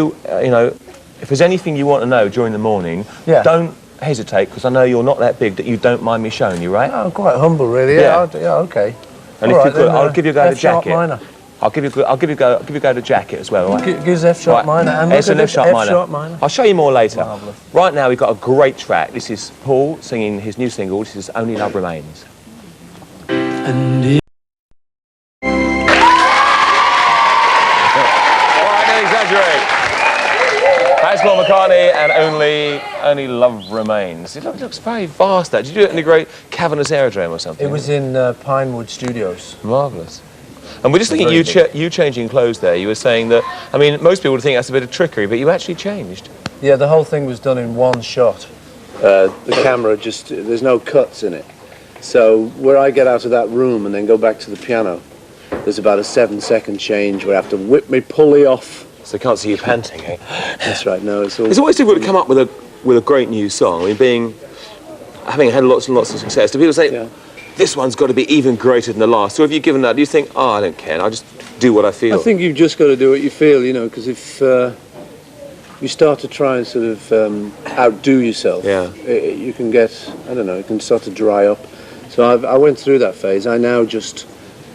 You know, if there's anything you want to know during the morning, don't hesitate, because I know you're not that big that you don't mind me showing you, right? Oh, I'm quite humble, really. Yeah, okay. And if you could, I'll give you a go to jacket. Minor. I'll give you a go to jacket as well. Right? Give us F sharp minor. And it's an F sharp minor. I'll show you more later. Marvellous. Right now we've got a great track. This is Paul singing his new single. This is Only Love Remains. And that's Paul McCartney and Only Love Remains. It looks very vast, that. Did you do it in a great cavernous aerodrome or something? It was in Pinewood Studios. Marvellous. And we're just thinking you changing clothes there. You were saying that, I mean, most people would think that's a bit of trickery, but you actually changed. Yeah, the whole thing was done in one shot. The camera just, there's no cuts in it. So where I get out of that room and then go back to the piano, there's about a 7-second change where I have to whip my pulley off. So they can't see you panting, eh? That's right, no, it's all... It's always difficult to come up with a great new song. I mean, having had lots and lots of success, do people say, this one's got to be even greater than the last? Or have you given that? Do you think, oh, I don't care, I'll just do what I feel? I think you've just got to do what you feel, you know, because if you start to try and sort of outdo yourself, you can get, I don't know, it can start to dry up. So I went through that phase. I now just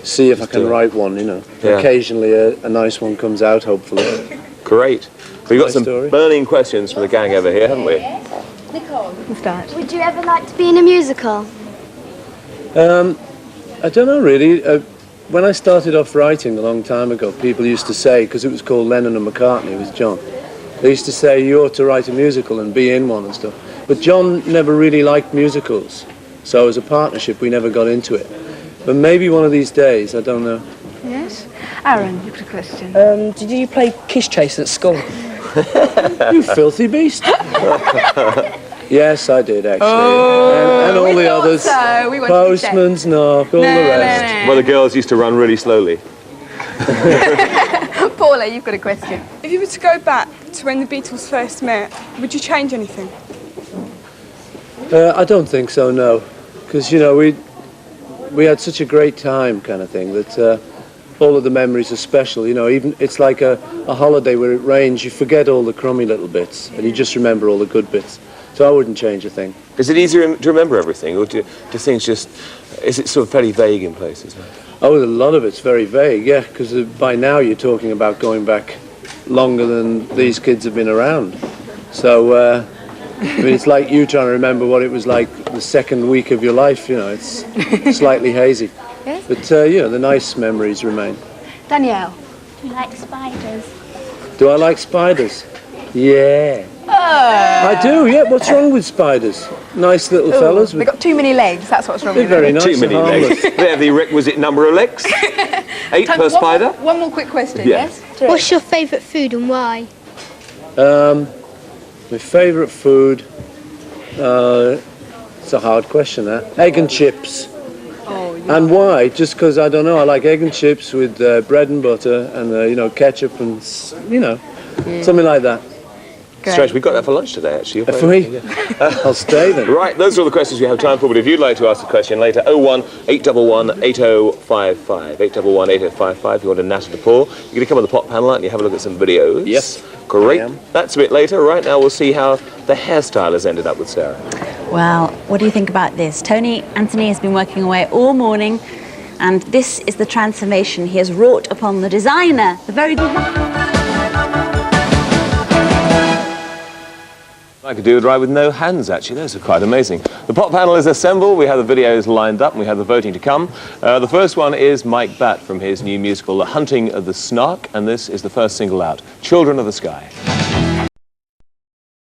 see if I can write one, you know. Yeah. Occasionally a nice one comes out, hopefully. Great. We've got some burning questions from the gang over here, haven't we? Nicole, would you ever like to be in a musical? I don't know, really. When I started off writing a long time ago, people used to say, because it was called Lennon and McCartney with John, they used to say, you ought to write a musical and be in one and stuff. But John never really liked musicals, so as a partnership we never got into it. But maybe one of these days, I don't know. Yes? Aaron, you've got a question. Did you play Kiss Chase at school? You filthy beast. Yes, I did, actually. Oh, and all the others. So. We Postman's Knock, all the rest. Well, the girls used to run really slowly. Paula, you've got a question. If you were to go back to when the Beatles first met, would you change anything? I don't think so, no. Because, you know, we had such a great time, kind of thing, that all of the memories are special. You know, even it's like a holiday where it rains, you forget all the crummy little bits and you just remember all the good bits. So I wouldn't change a thing. Is it easier to remember everything, or do things just, is it sort of very vague in places? Oh, a lot of it's very vague, yeah, because by now you're talking about going back longer than these kids have been around. So, I mean, it's like you trying to remember what it was like the second week of your life, you know, it's slightly hazy. Yes? But, you know, the nice memories remain. Danielle. Do you like spiders? Do I like spiders? Yeah. I do, yeah. What's wrong with spiders? Nice little fellas. They've got too many legs, that's what's wrong with them. They're very nice. Too many legs. They have the requisite number of legs. 8 per spider. One more quick question, yes? What's your favourite food and why? My favourite food, it's a hard question, that. Egg and chips. Oh, yeah. And why? Just because, I don't know, I like egg and chips with bread and butter and, you know, ketchup and, you know, something like that. Strange, we got that for lunch today, actually. If we? I'll stay then. Right, those are all the questions we have time for, but if you'd like to ask a question later, 01811 8055, 811 8055, if you want to natter to Paul. You're going to come on the pop panel and you have a look at some videos. Yes. Great. That's a bit later. Right now we'll see how the hairstyle has ended up with Sarah. Well, what do you think about this? Tony Anthony has been working away all morning, and this is the transformation he has wrought upon the designer, the very... I could do it right with no hands, actually. Those are quite amazing. The pop panel is assembled. We have the videos lined up and we have the voting to come. The first one is Mike Batt from his new musical, The Hunting of the Snark, and this is the first single out, Children of the Sky.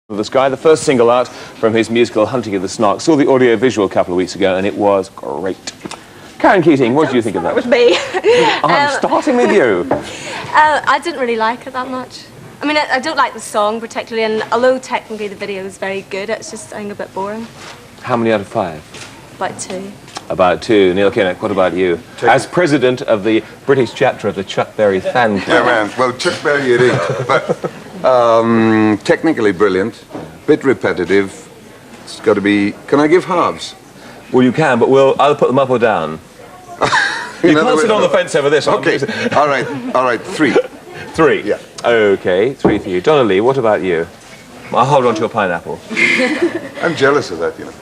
Of the Sky, the first single out from his musical, Hunting of the Snark. Saw the audio-visual a couple of weeks ago and it was great. Karen Keating, what do you think of that? With me. I'm starting with you. I didn't really like it that much. I mean, I don't like the song particularly, and although technically the video is very good, it's just, I think, a bit boring. How many out of 5? About 2. About 2. Neil Kinnock, what about you? As president of the British chapter of the Chuck Berry fan club. Yeah, man. Well, Chuck Berry it is, but technically brilliant, bit repetitive. It's got to be... Can I give halves? Well, you can, but we'll either put them up or down. You can't sit on the fence over this. Okay. All right. 3. 3. Yeah. Okay, 3 for you. Donnelly, what about you? I'll hold on to your pineapple. I'm jealous of that, you know.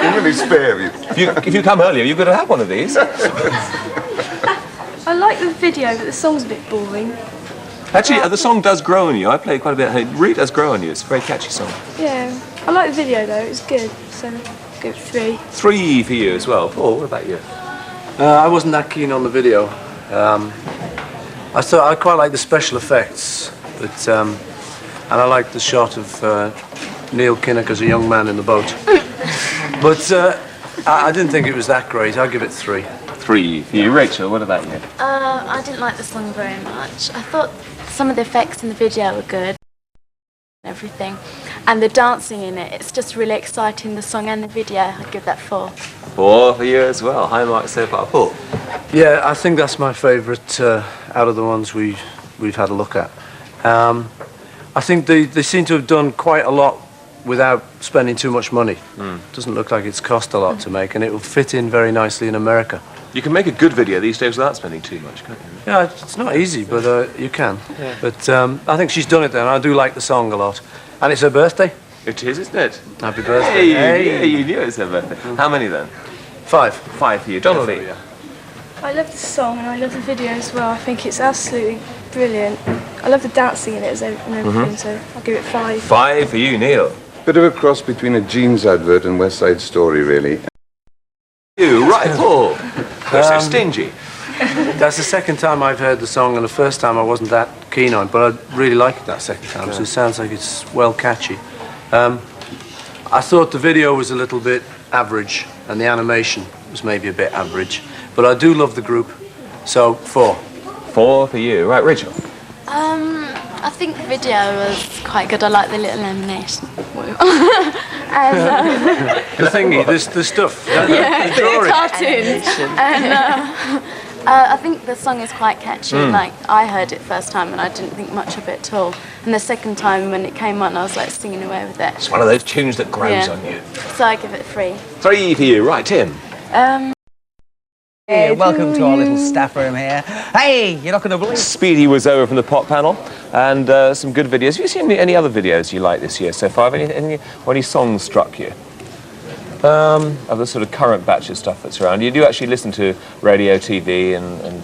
I'm really spare you. If you come earlier, you could have one of these. I like the video, but the song's a bit boring. Actually, the song does grow on you. I play it quite a bit. It really does grow on you. It's a very catchy song. Yeah, I like the video though, it's good, so give it 3. 3 for you as well. Paul, what about you? I wasn't that keen on the video. I thought I quite like the special effects, but and I liked the shot of Neil Kinnock as a young man in the boat. But I didn't think it was that great. I'll give it 3. 3 for you. Rachel, what about you? I didn't like the song very much. I thought some of the effects in the video were good. Everything. And the dancing in it, it's just really exciting, the song and the video. I'd give that 4. 4 for you as well. High marks so far. Paul? Yeah, I think that's my favourite out of the ones we've had a look at. I think they seem to have done quite a lot without spending too much money. Doesn't look like it's cost a lot to make, and it will fit in very nicely in America. You can make a good video these days without spending too much, can't you? Yeah, it's not easy, but you can. Yeah. But I think she's done it then. I do like the song a lot. And it's her birthday. It is, isn't it? Happy birthday. Hey, you knew it was her birthday. How many then? 5. 5 for you. Donnelly? I love the song and I love the video as well. I think it's absolutely brilliant. I love the dancing in it and everything, so I'll give it 5. 5 for you, Neil. Bit of a cross between a jeans advert and West Side Story, really. You, right, Paul. You're so stingy. That's the second time I've heard the song, and the first time I wasn't that keen on it, but I really like it that second time, so it sounds like it's well catchy. I thought the video was a little bit average, and the animation was maybe a bit average, but I do love the group, so 4. 4 for you. Right, Rachel? I think the video was quite good. I like the little animation. And, The thingy, the stuff. yeah, the drawing. cartoons. And I think the song is quite catchy. Like, I heard it first time and I didn't think much of it at all. And the second time when it came on, I was like singing away with it. It's one of those tunes that grows on you. So I give it 3. 3 for you. Right, Tim? Hey, welcome to our little staff room here. Hey, you're not going to believe. Speedy was over from the pop panel, and some good videos. Have you seen any other videos you like this year so far? Have any songs struck you? Of the sort of current batch of stuff that's around. You do actually listen to radio, TV, and...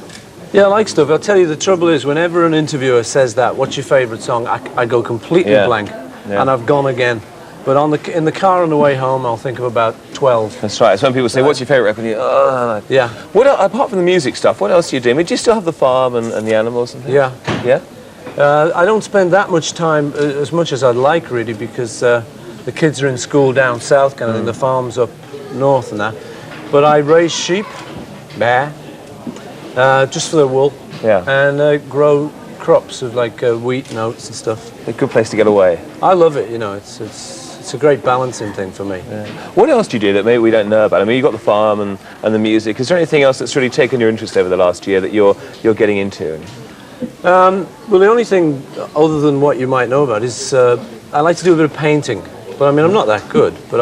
Yeah, I like stuff. I'll tell you, the trouble is, whenever an interviewer says that, what's your favourite song, I go completely blank, and I've gone again. But in the car on the way home, I'll think of about 12. That's right. It's when people say, what's your favourite record? Yeah. What apart from the music stuff, what else do you do? I mean, do you still have the farm and the animals and things? Yeah. Yeah? I don't spend that much time, as much as I'd like, really, because the kids are in school down south, kind of, and the farm's up north and that. But I raise sheep, just for the wool, and grow crops of like wheat and oats and stuff. A good place to get away. I love it, you know, it's a great balancing thing for me. Yeah. What else do you do that maybe we don't know about? I mean, you've got the farm and the music. Is there anything else that's really taken your interest over the last year that you're getting into? Well, the only thing other than what you might know about is I like to do a bit of painting. But I mean, I'm not that good. But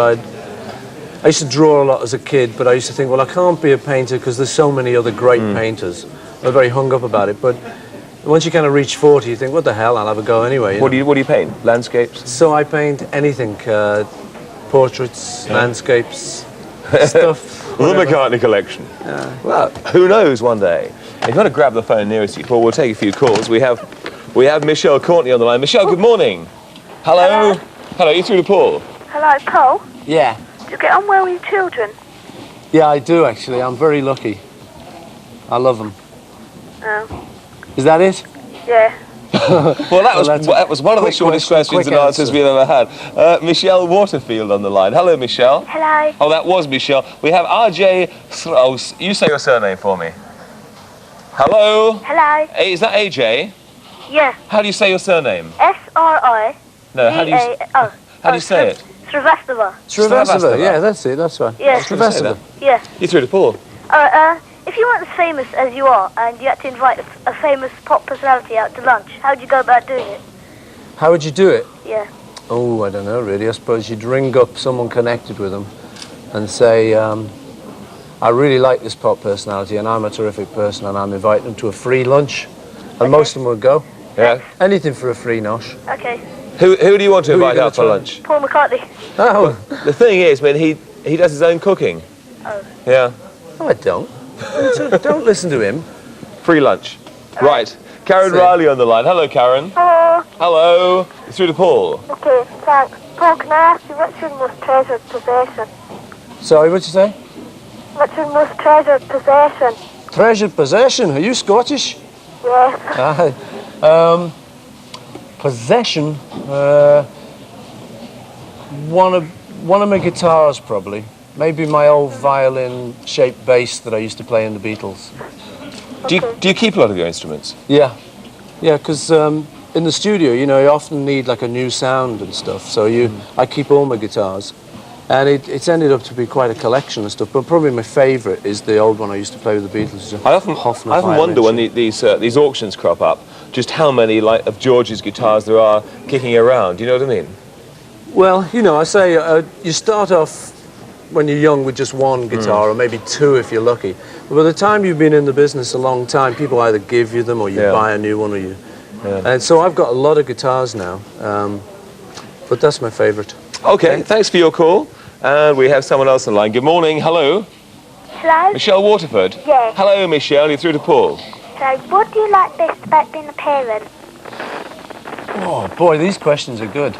I used to draw a lot as a kid, but I used to think, well, I can't be a painter because there's so many other great painters. I'm very hung up about it. But once you kind of reach 40, you think, what the hell, I'll have a go anyway. What do you paint? Landscapes? So I paint anything, portraits, landscapes, stuff. The McCartney collection. Yeah. Well, who knows one day. If you want to grab the phone nearest you, Paul, we'll take a few calls. We have Michelle Courtney on the line. Michelle, good morning. Hello. Hello, you through to Paul? Hello, Paul. Yeah. Do you get on well with your children? Yeah, I do, actually. I'm very lucky. I love them. Oh. Is that it? Yeah. Well, that was one of the shortest questions and answers we've ever had. Michelle Waterfield on the line. Hello, Michelle. Hello. Oh, that was Michelle. We have RJ... Oh, you say your surname for me. Hello? Hello. Is that AJ? Yeah. How do you say your surname? S-R-I. No, how do you say it? Srivastava. Srivastava, yeah, that's it, that's right. Yeah. Srivastava. Yeah. You through to Paul? If you weren't as famous as you are and you had to invite a famous pop personality out to lunch, how would you go about doing it? How would you do it? Yeah. Oh, I don't know, really. I suppose you'd ring up someone connected with them and say, I really like this pop personality and I'm a terrific person and I'm inviting them to a free lunch. And most of them would go. Yeah. Anything for a free nosh. Okay. Who do you want to Who are you invite gonna out for try? lunch? Paul McCartney. Oh, The thing is, man, he does his own cooking. Oh. Yeah. no, I don't. Don't listen to him. Free lunch. Right. Karen See. Riley on the line. Hello, Karen. Hello. Hello. You're through to Paul. Okay, thanks. Paul, can I ask you what's your most treasured possession? Sorry, what'd you say? What's your most treasured possession? Treasured possession. Are you Scottish? Yes. Possession. One of my guitars, probably. Maybe my old violin-shaped bass that I used to play in the Beatles. Do you keep a lot of your instruments? Yeah, because in the studio, you know, you often need like a new sound and stuff. So I keep all my guitars, and it's ended up to be quite a collection of stuff. But probably my favourite is the old one I used to play with the Beatles. I often wonder when these auctions crop up, just how many of George's guitars there are kicking around. Do you know what I mean? Well, you know, I say you start off when you're young with just one guitar, or maybe two if you're lucky. But by the time you've been in the business a long time, people either give you them or you buy a new one, or you. Yeah. And so I've got a lot of guitars now, but that's my favourite. Okay, thanks for your call. And we have someone else on the line. Good morning. Hello. Hello? Michelle Waterford. Yes. Hello, Michelle. You're through to Paul. So, what do you like best about being a parent? Oh boy, these questions are good.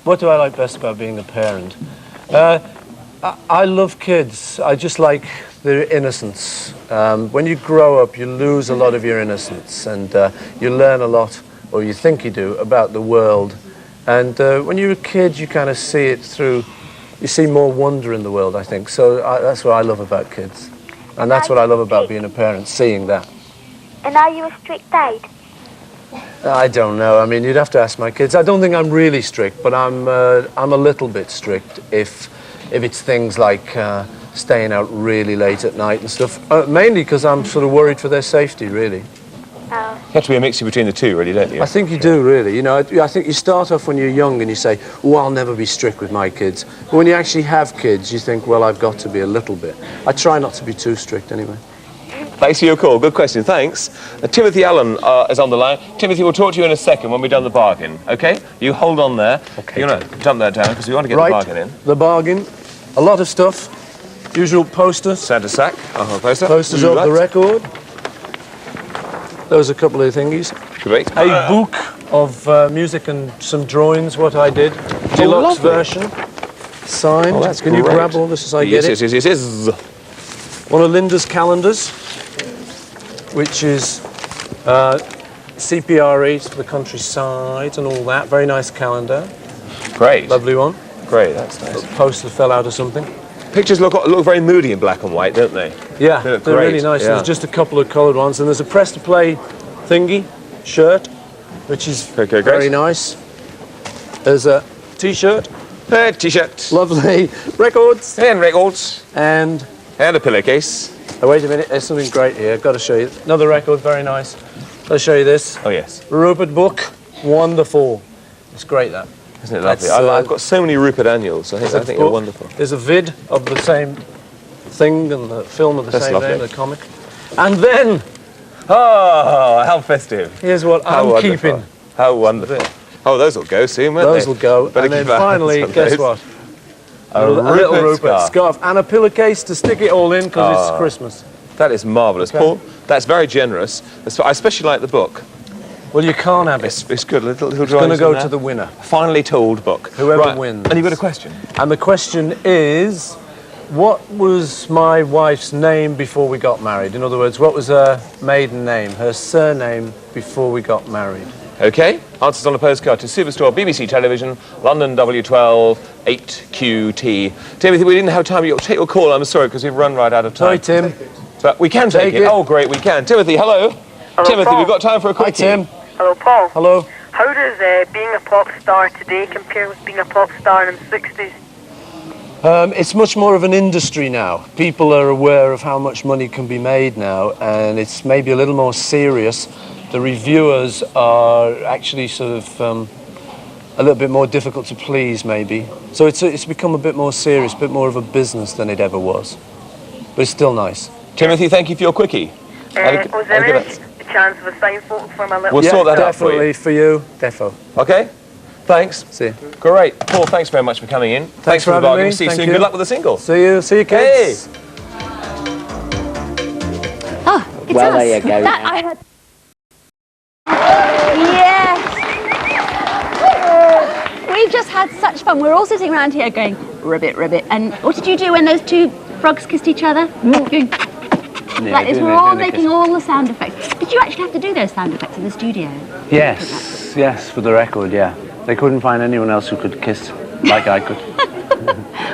What do I like best about being a parent? I love kids. I just like their innocence. When you grow up, you lose a lot of your innocence, and you learn a lot, or you think you do, about the world. And when you're a kid, you kind of see it through. You see more wonder in the world, I think. So that's what I love about kids, and that's what I love about being a parent, seeing that. And are you a strict dad? I don't know. I mean, you'd have to ask my kids. I don't think I'm really strict, but I'm a little bit strict if it's things like staying out really late at night and stuff. Mainly because I'm sort of worried for their safety, really. Oh. You have to be a mixture between the two, really, don't you? I think you do, really. You know, I think you start off when you're young and you say, oh, I'll never be strict with my kids. But when you actually have kids, you think, well, I've got to be a little bit. I try not to be too strict anyway. Thanks for your call. Good question. Thanks. Timothy Allen is on the line. Timothy, we'll talk to you in a second when we've done the bargain, OK? You hold on there. OK. You're going to dump that down because we want to get the bargain in. The bargain. A lot of stuff. Usual posters. Santa sack. Poster. Posters of the record. Those are a couple of thingies. Great. A book of music and some drawings, what I did. Deluxe version. Signed. Oh, that's Can you great. grab all this as I get it? Yes. One of Linda's calendars, which is CPRE, to the countryside and all that. Very nice calendar. Great. Lovely one. Great, that's nice. A poster fell out of something. Pictures look very moody in black and white, don't they? Yeah, They look they're great, really nice. yeah. There's just a couple of coloured ones, and there's a press-to-play thingy, shirt, which is Okay, very great. nice. There's a T-shirt, T-shirt. lovely records, And records. and And a pillowcase. oh, wait a minute, there's something great here. I've got to show you. Another record, very nice. I'll show you this. Oh, yes. Rupert book, wonderful. It's great, that. Isn't it lovely? That's, I've got so many Rupert annuals. I think they're book. wonderful. There's a vid of the same thing and the film of the That's same lovely. name, the comic. And then, Oh, how festive. here's what How I'm wonderful. keeping. How wonderful. Oh, those will go soon, won't they? Those will go. Better And then keep our finally, hands on guess those. what? A little Rupert scarf. scarf and a pillowcase to stick it all in because it's Christmas. That is marvellous. Okay. Paul, that's very generous. I especially like the book. Well, you can't have it. It's good. Little It's going to drawings go in there. to the winner. Finely told book. Whoever Right. wins. And you've got a question? And the question is, what was my wife's name before we got married? In other words, what was her maiden name, her surname before we got married? OK. Answers on a postcard to Superstore, BBC Television, London W12 8QT. Timothy, we didn't have time. You'll take your call. I'm sorry, because we've run right out of time. Sorry, Tim. But we can take it. Oh, great, we can. Timothy, hello. Timothy, Paul. we've got time for a Hi, quickie. Tim. Hello, Paul. Hello. How does being a pop star today compare with being a pop star in the 60s? It's much more of an industry now. People are aware of how much money can be made now, and it's maybe a little more serious. The reviewers are actually sort of a little bit more difficult to please, maybe. So it's become a bit more serious, a bit more of a business than it ever was. But it's still nice. Timothy, thank you for your quickie. Was there any chance of a signed photo for my little... We'll sort that out for you. Definitely for you. Defo. Okay? Thanks. See you. Great. Paul, thanks very much for coming in. Thanks for the having bargain. me. See you Thank soon. you. Good luck with the single. See you, kids. Hey! Oh, it's Well, us. there you go. That I had. Yes! We've just had such fun. We're all sitting around here going, ribbit, ribbit. And what did you do when those two frogs kissed each other? Going, like this. We're all making all the sound effects. Did you actually have to do those sound effects in the studio? Yes, for the record, yeah. They couldn't find anyone else who could kiss like I could.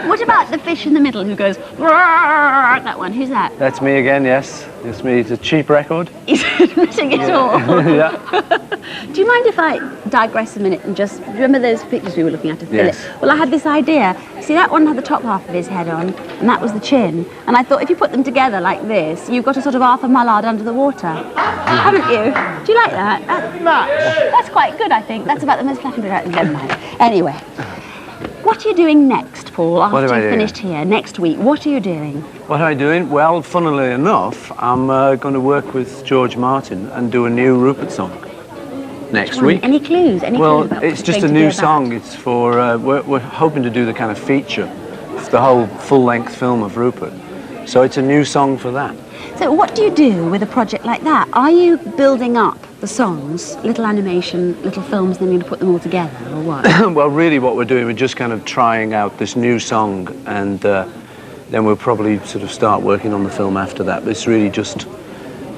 What about the fish in the middle who goes, "Roar," that one? Who's that? That's me again, yes. It's me. It's a cheap record. He's admitting it all. Yeah. Do you mind if I digress a minute and just remember those pictures we were looking at to fill Yes. it? Well, I had this idea. See, that one had the top half of his head on, and that was the chin. And I thought if you put them together like this, you've got a sort of Arthur Mullard under the water. Haven't you? Do you like that? That's quite good, I think. That's about the most flattering. Never mind. Anyway. What are you doing next, Paul, after you've finished here, next week? What are you doing? What am I doing? Well, funnily enough, I'm going to work with George Martin and do a new Rupert song next week. Any clues? Any Well, clues about it's what just it's a going to be new about? song. It's for, we're hoping to do the kind of feature. It's the whole full-length film of Rupert. So it's a new song for that. So what do you do with a project like that? Are you building up the songs, little animation, little films, then you're going to put them all together, or what? Well, really what we're doing, we're just kind of trying out this new song, and then we'll probably sort of start working on the film after that. But it's really just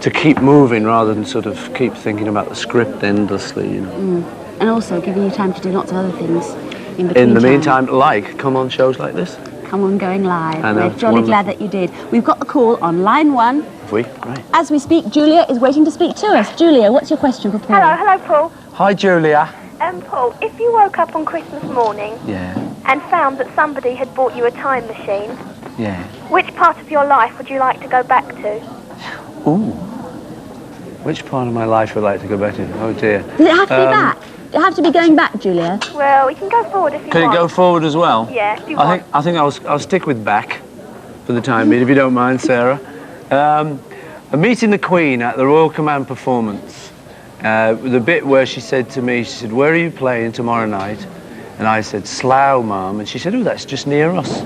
to keep moving rather than sort of keep thinking about the script endlessly, you know. And also giving you time to do lots of other things in between. In the time. meantime, like, come on shows like this. Come on, going live. I know, We're it's jolly wonderful. glad that you did. We've got the call on line 1. Right. As we speak, Julia is waiting to speak to us. Julia, what's your question for Paul? Hello, Paul. Hi, Julia. Paul, if you woke up on Christmas morning Yeah, and found that somebody had bought you a time machine, yeah. which part of your life would you like to go back to? Ooh. Which part of my life would I like to go back to? Oh, dear. Does it have to be back? Does it have to be going back, Julia? Well, we can go forward if you Can want. it go forward as well? Yeah, if you want. I think I'll stick with back for the time being, if you don't mind, Sarah. I'm meeting the Queen at the Royal Command performance. The bit where she said to me, she said, "Where are you playing tomorrow night?" And I said, "Slough, Mum." And she said, "Oh, that's just near us."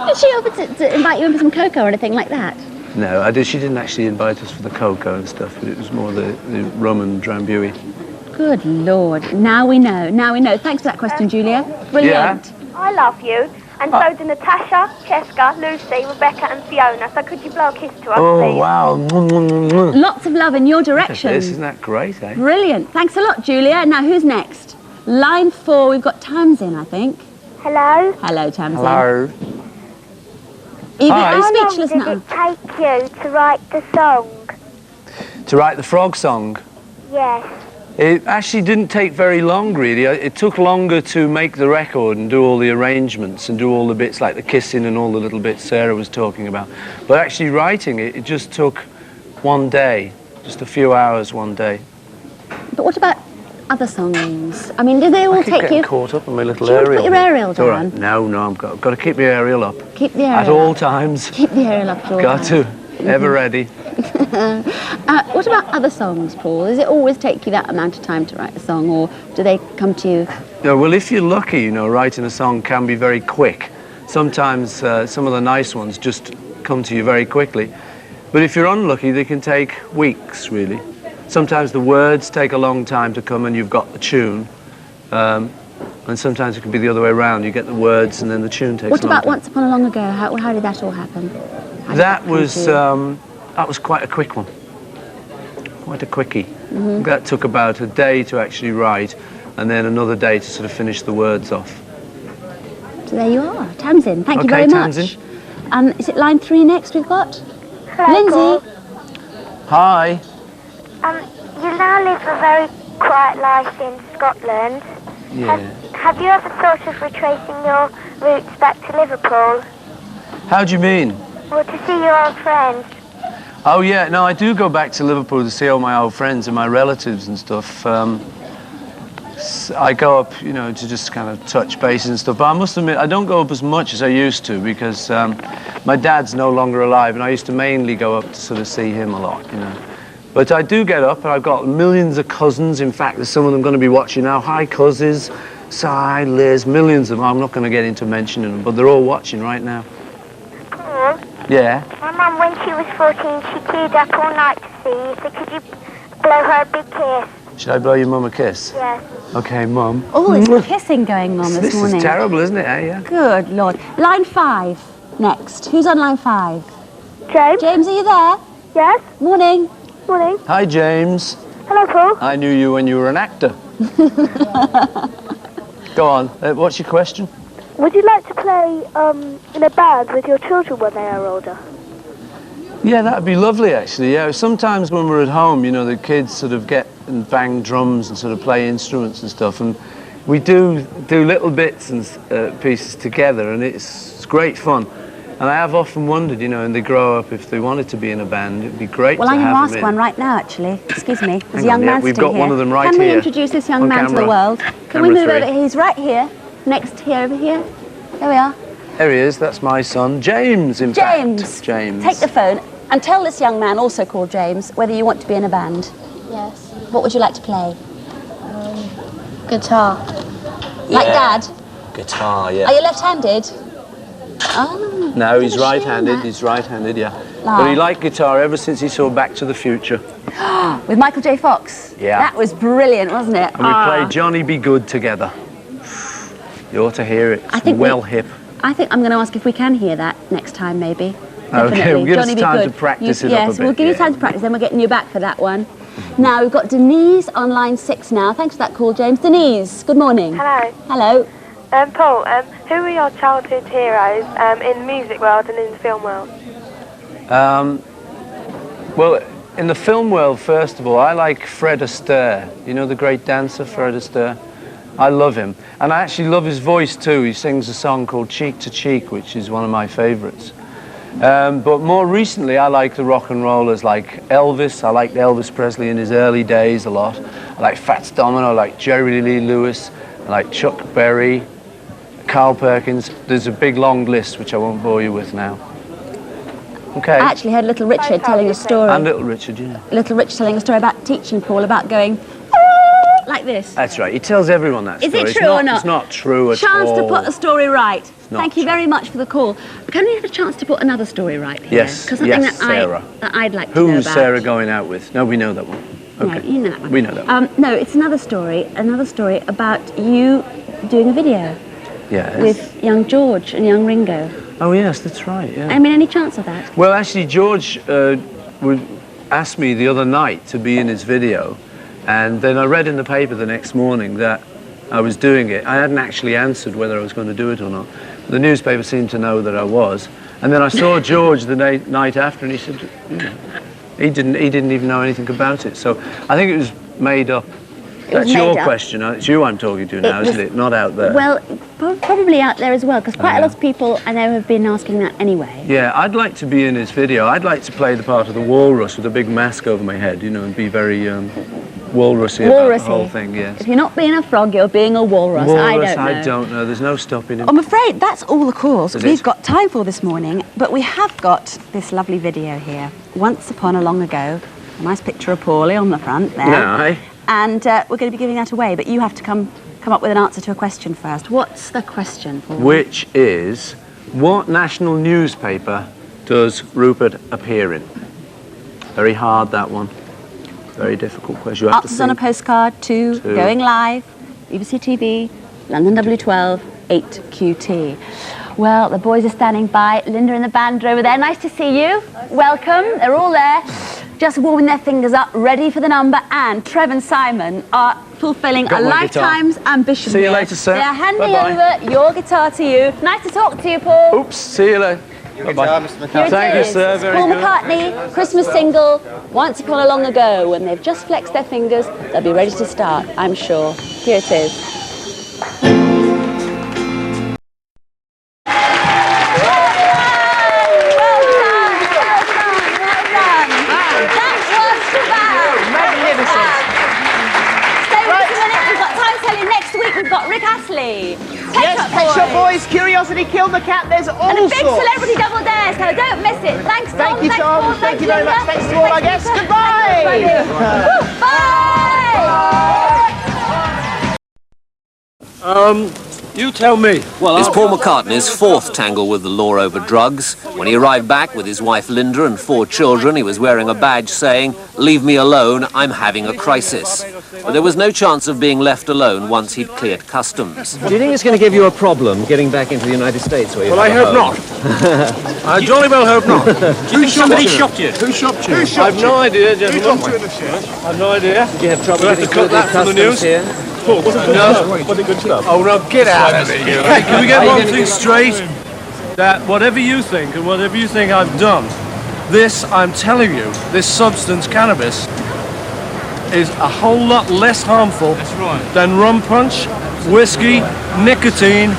Did she offer to invite you in for some cocoa or anything like that? No, she didn't actually invite us for the cocoa and stuff, but it was more the rum and drambuie. Good Lord. Now we know. Thanks for that question, Julia. Brilliant. I love you. And so do Natasha, Cheska, Lucy, Rebecca and Fiona. So could you blow a kiss to us, Oh, please? wow. Lots of love in your direction. Isn't that great, eh? Brilliant. Thanks a lot, Julia. Now, who's next? Line 4, we've got Tamsin, I think. Hello? Hello, Tamsin. Hello. Are Hi. you How long speechless did now? it take you to write the song? To write the frog song? Yes. It actually didn't take very long, really. It took longer to make the record and do all the arrangements and do all the bits like the kissing and all the little bits Sarah was talking about. But actually writing it, it just took one day, just a few hours one day. But what about other songs? I mean, do they all I keep take getting you... caught up on my little Do you want to aerial. put your aerial It's all right. down? No, I've got to keep my aerial up. Keep the aerial At all up. times. Keep the aerial up at all Got to. Ever ready. What about other songs, Paul? Does it always take you that amount of time to write a song, or do they come to you? No, well, if you're lucky, you know, writing a song can be very quick. Sometimes some of the nice ones just come to you very quickly. But if you're unlucky, they can take weeks, really. Sometimes the words take a long time to come and you've got the tune. And sometimes it can be the other way around. You get the words and then the tune takes What a long about time. Once Upon a Long Ago? How did that all happen? How did That come to you? was quite a quick one. Quite a quickie. Mm-hmm. That took about a day to actually write and then another day to sort of finish the words off. So there you are, Tamsin. Thank you Okay, very much. Tamsin. Is it line 3 next we've got? Hello, Lindsay. Hi. You now live a very quiet life in Scotland. Yeah. Have you ever thought of retracing your roots back to Liverpool? How do you mean? Well, to see your old friends. Oh, yeah. No, I do go back to Liverpool to see all my old friends and my relatives and stuff. I go up, you know, to just kind of touch bases and stuff. But I must admit, I don't go up as much as I used to because my dad's no longer alive, and I used to mainly go up to sort of see him a lot, you know. But I do get up, and I've got millions of cousins. In fact, there's some of them going to be watching now. Hi, cousins. Si, Liz, millions of them. I'm not going to get into mentioning them, but they're all watching right now. Paul, Yeah? my mum, when she was 14, she queued up all night to see you, so could you blow her a big kiss? Should I blow your mum a kiss? Yes. Okay, Mum. Oh, there's kissing going on this morning. This is terrible, isn't it? Yeah. Good Lord. Line 5 next. Who's on line 5? James? James, are you there? Yes? Morning. Morning. Hi, James. Hello, Paul. I knew you when you were an actor. Go on. What's your question? Would you like to play in a band with your children when they are older? Yeah, that'd be lovely, actually. Yeah, sometimes when we're at home, you know, the kids sort of get and bang drums and sort of play instruments and stuff, and we do little bits and pieces together, and it's great fun. And I have often wondered, you know, when they grow up, if they wanted to be in a band, it'd be great Well, to I'm have going to them ask in. one right now, actually. Excuse me. There's a Hang young on, yeah, man we've sitting got here. one of them right Can we here. introduce this young On man to the camera. world? Can we Camera move 3. over? He's right here. Next here, over here. There we are. There he is. That's my son, James, in James. fact. James. Take the phone and tell this young man, also called James, whether you want to be in a band. Yes. What would you like to play? Guitar. Like Dad? Guitar, yeah. Are you left-handed? Oh. No, he's What a shame, right-handed. that. He's right-handed, yeah. Ah. But he liked guitar ever since he saw Back to the Future. With Michael J. Fox? Yeah. That was brilliant, wasn't it? And we played Johnny Be Good together. You ought to hear it. It's I think well hip. I think I'm going to ask if we can hear that next time, maybe. Okay, we'll give us Johnny Be time Good. to practice it up a Yes, bit, we'll give you yeah. time to practice, then we're getting you back for that one. Now, we've got Denise on line 6 now. Thanks for that call, James. Denise, good morning. Hello. Hello. Paul, who were your childhood heroes in the music world and in the film world? Well, in the film world, first of all, I like Fred Astaire. You know the great dancer, Fred Astaire? I love him. And I actually love his voice, too. He sings a song called Cheek to Cheek, which is one of my favourites. But more recently, I like the rock and rollers like Elvis. I liked Elvis Presley in his early days a lot. I like Fats Domino, I like Jerry Lee Lewis, I like Chuck Berry, Carl Perkins. There's a big long list which I won't bore you with now. Okay. I actually heard Little Richard telling a story. And Little Richard, yeah. Little Richard telling a story about teaching Paul about going like this. That's right. He tells everyone that Is story. it true or not? It's not true at Chance all. to put a story right. not Thank you true. very much for the call. Can we have a chance to put another story right here? Yes, Because yes, Sarah. that I'd like to know Who's about. Sarah going out with? No, we know that one. Okay. No, you know that one. We know that one. No, it's another story about you doing a video Yes. with young George and young Ringo. Oh, yes, that's right, yeah. I mean, any chance of that? Well, actually, George asked me the other night to be in his video, and then I read in the paper the next morning that I was doing it. I hadn't actually answered whether I was going to do it or not. The newspaper seemed to know that I was. And then I saw George the night after, and he said, you know, he didn't even know anything about it. So I think it was made up. That's your question. It's you I'm talking to now, isn't it? Not out there. Well, probably out there as well, because quite a lot of people I know have been asking that anyway. Yeah, I'd like to be in his video. I'd like to play the part of the walrus with a big mask over my head, you know, and be very walrusy about the whole thing, yes. If you're not being a frog, you're being a walrus. Walrus, I don't know. There's no stopping him. I'm afraid that's all the calls Is we've it? got time for this morning, but we have got this lovely video here. Once upon a long ago, a nice picture of Paulie on the front there. No, And we're going to be giving that away, but you have to come up with an answer to a question first. What's the question, Paul? Which is, what national newspaper does Rupert appear in? Very hard, that one. Very difficult question. You have Answers to on a think. postcard to Going Live, BBC TV, London W12, 8QT. Well, the boys are standing by. Linda and the band are over there. Nice to see you. Welcome. They're all there. Just warming their fingers up, ready for the number. And Trev and Simon are fulfilling Got a my guitar. lifetime's ambition. See you here. later, sir. They're handing Bye-bye. over your guitar to you. Nice to talk to you, Paul. Oops, see you later. Bye-bye. Here it Thank you, is. sir. Very Paul good. McCartney, Christmas single, Once Upon a Long Ago. When they've just flexed their fingers, they'll be ready to start, I'm sure. Here it is. Boy. Yes, Pet Shop Boys, Curiosity Killed the Cat, there's all And a big sorts. celebrity double dare, so don't miss it. Thanks, Tom. Thank you, Thanks, Tom. Paul. Thank you very much. Linda. Thanks to all our guests. Peter. Goodbye. Thanks, everybody. Bye. You tell me. Well, It's Paul McCartney's fourth tangle with the law over drugs. When he arrived back with his wife Linda and 4 children, he was wearing a badge saying, "Leave me alone, I'm having a crisis." But there was no chance of being left alone once he'd cleared customs. Do you think it's going to give you a problem getting back into the United States? Well, I hope not. I jolly well hope not. Somebody shot you. Who shot you? I've no idea, gentlemen. I've no idea. Do you have trouble We'll have to cut that from the news. Here? Paul, was it good stuff? Oh, no, get out of here. Hey, can we get one thing straight? That whatever you think and whatever you think I've done, this, I'm telling you, this substance, cannabis, is a whole lot less harmful than rum punch, whiskey, nicotine,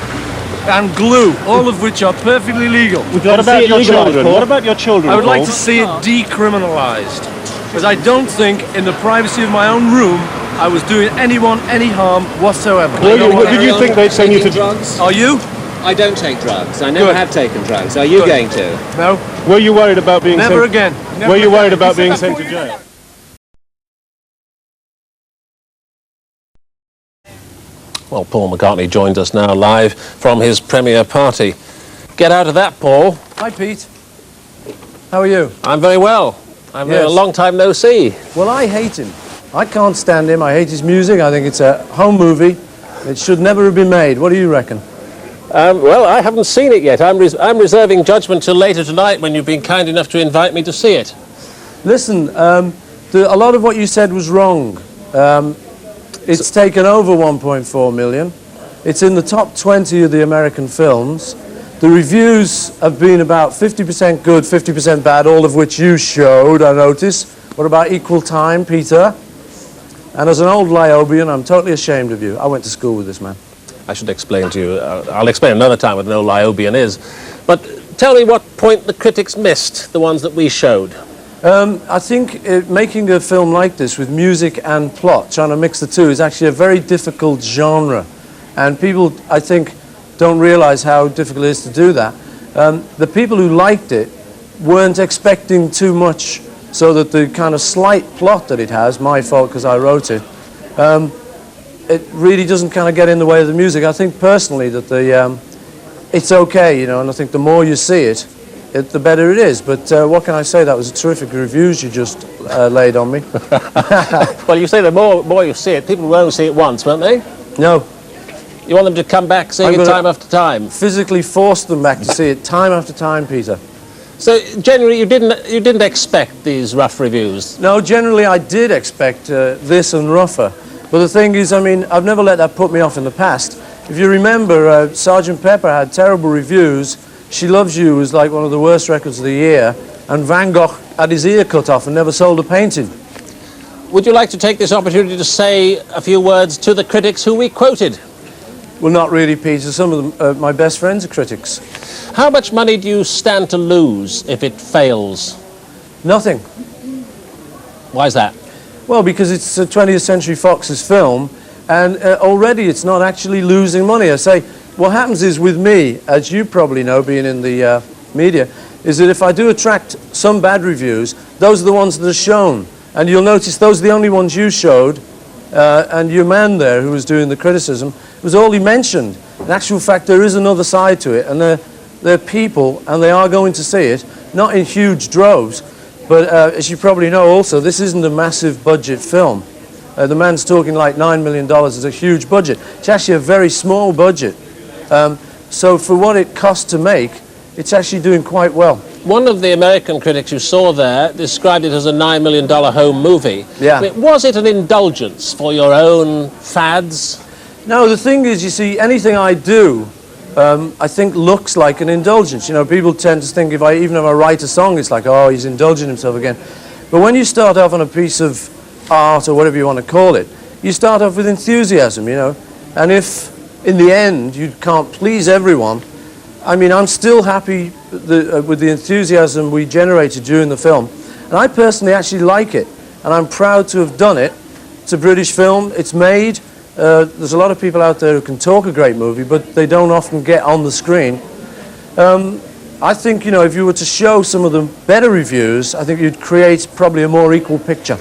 and glue, all of which are perfectly legal. What about your children? What about your children? I would like to see it decriminalised, because I don't think, in the privacy of my own room, I was doing anyone any harm whatsoever. Did you think they'd send you to drugs? Are you? I don't take drugs. I never Good. have taken drugs. Are you Good. going to? No. Were you worried about being Never sent? again. Never Were you worried again. about being sent to jail? Well, Paul McCartney joins us now live from his premiere party. Get out of that, Paul. Hi, Pete. How are you? I'm very well. I'm Yes. a long time no see. Well, I hate him. I can't stand him. I hate his music. I think it's a home movie. It should never have been made. What do you reckon? Well, I haven't seen it yet. I'm reserving judgment till later tonight when you've been kind enough to invite me to see it. Listen, a lot of what you said was wrong. It's taken over 1.4 million. It's in the top 20 of the American films. The reviews have been about 50% good, 50% bad, all of which you showed, I noticed. What about Equal Time, Peter? And as an old Liobian, I'm totally ashamed of you. I went to school with this man. I should explain to you. I'll explain another time what an old Liobian is. But tell me what point the critics missed, the ones that we showed. I think making a film like this with music and plot, trying to mix the two, is actually a very difficult genre. And people, I think, don't realise how difficult it is to do that. The people who liked it weren't expecting too much, so that the kind of slight plot that it has, my fault because I wrote it, it really doesn't kind of get in the way of the music. I think personally that it's okay, you know, and I think the more you see it, the better it is. But what can I say? That was a terrific reviews you just laid on me. Well, you say the more you see it, people will only see it once, won't they? No. You want them to come back seeing it time after time? Physically force them back to see it time after time, Peter. So generally, you didn't expect these rough reviews. No, generally I did expect this and rougher. But the thing is, I mean, I've never let that put me off in the past. If you remember, Sgt. Pepper had terrible reviews. She Loves You was like one of the worst records of the year, and Van Gogh had his ear cut off and never sold a painting. Would you like to take this opportunity to say a few words to the critics who we quoted? Well, not really, Peter. Some of them, my best friends are critics. How much money do you stand to lose if it fails? Nothing. Why is that? Well, because it's 20th Century Fox's film, and already it's not actually losing money. I say, what happens is with me, as you probably know, being in the media, is that if I do attract some bad reviews, those are the ones that are shown. And you'll notice those are the only ones you showed, and your man there who was doing the criticism was all he mentioned. In actual fact, there is another side to it, and they're people, and they are going to see it, not in huge droves, but as you probably know also, this isn't a massive budget film. The man's talking like $9 million is a huge budget. It's actually a very small budget. So for what it cost to make, it's actually doing quite well. One of the American critics you saw there described it as a $9 million home movie. Yeah. I mean, was it an indulgence for your own fads? No, the thing is, you see, anything I do, I think looks like an indulgence. You know, people tend to think even if I write a song, it's like, oh, he's indulging himself again. But when you start off on a piece of art or whatever you want to call it, you start off with enthusiasm, you know. And if, in the end, you can't please everyone, I mean, I'm still happy with the enthusiasm we generated during the film. And I personally actually like it. And I'm proud to have done it. It's a British film. It's made. There's a lot of people out there who can talk a great movie, but they don't often get on the screen. I think, you know, if you were to show some of the better reviews, I think you'd create probably a more equal picture.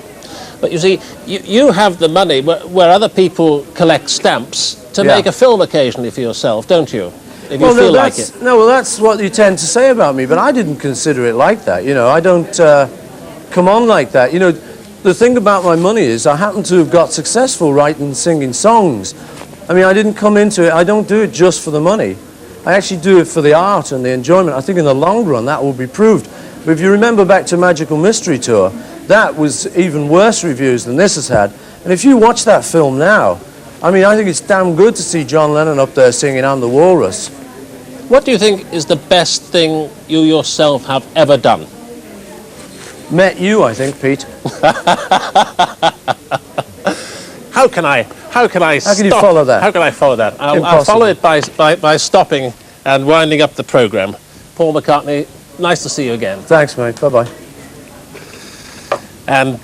But you see, you have the money where other people collect stamps to make a film occasionally for yourself, don't you? If you feel like it. No, well, that's what you tend to say about me, but I didn't consider it like that. You know, I don't come on like that. You know, the thing about my money is I happen to have got successful writing and singing songs. I mean, I didn't come into it, I don't do it just for the money. I actually do it for the art and the enjoyment. I think in the long run that will be proved. But if you remember back to Magical Mystery Tour, that was even worse reviews than this has had. And if you watch that film now, I mean, I think it's damn good to see John Lennon up there singing "I'm the Walrus." What do you think is the best thing you yourself have ever done? Met you, I think, Pete. How can I How can you follow that? How can I follow that? I'll follow it by stopping and winding up the programme. Paul McCartney, nice to see you again. Thanks, mate. Bye-bye. And